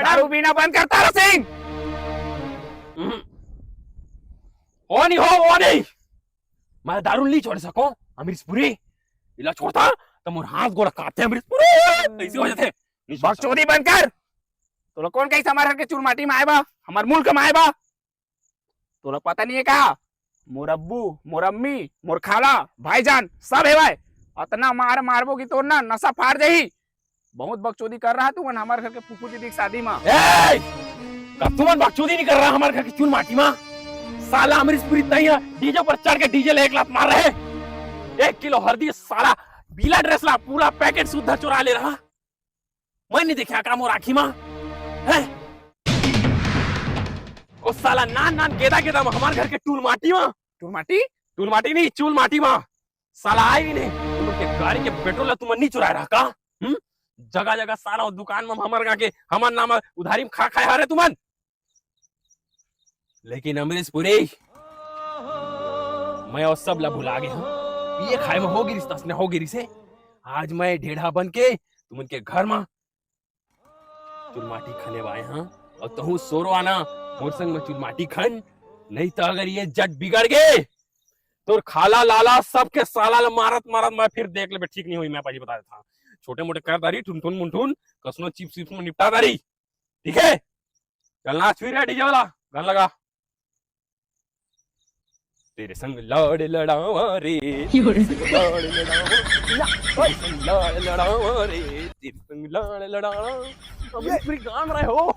दारू पीना बंद कर तारा सिंह। हो नहीं मैं दारू नहीं छोड़ सको अमरीशपुरी। इला छोड़ता तो मोर हाथ गोड़ा काटते अमरीशपुरी ऐसी वजह थे। बकचोदी बंद कर। तो लोग कौन कहीं हमारे घर के चूर माटी में आए बा, हमार मुल्क में आए बा। तो लोग पता नहीं है का मोर अब्बू, मोर अम्मी, मोर खाला, भाईजान सब है भाई। अतना मार मारबो की तो ना नशा फाड़ जाही। बहुत बकचोदी कर रहा तू हमारे घर के फूफू दीदी की शादी में। तुमन बकचोदी नहीं कर रहा हमारे घर की चूर माटी में। साला अमरीशपुरी तैया डीजे पर चढ़ के डीजे ले एक लात मार रहे। 1 किलो हल्दी साला बीला ड्रेस ला पूरा पैकेट सुद्धा चुरा ले रहा। मैं नहीं देखा काम और आखी मां है ओ साला नान गेदा गेदा में हमारे घर के टूल माटी में। टूल माटी नहीं चूल माटी में साला आई भी नहीं। तुम के गाड़ी के पेट्रोल ला तुम नहीं चुरा रहा का? जगह जगह साला दुकान में हमारे का के हमार नाम उधारी में खा खाए हारे तुमन। लेकिन अमरीशपुरी मैं और सब ला भुला गया हूँ। ये खाए में होगी रिश्ता ने होगी रिसे। आज मैं ढेढ़ा बन के तुम के घर में चुलमाटी खाने आए हाँ। और तहु सोरो आना मोर संग में चुलमाटी खन। नहीं तो अगर ये जट बिगड़ गए तो खाला लाला सबके साला मारत मारत मैं फिर देख ले ठीक नहीं हुई। मैं पहले बता देता था छोटे मोटे करदारी टुनटुन मुंटुन कसनो चिप्स चिप्स में निपटा दारी। ठीक है चलना फिर है डीजे वाला गाना लगा। तेरे संग लड़ लड़ावा रे तेरे संग लड़ लड़ावा रे तेरे संग लड़ लड़ावा। अमरीशपुरी गान रहे हो।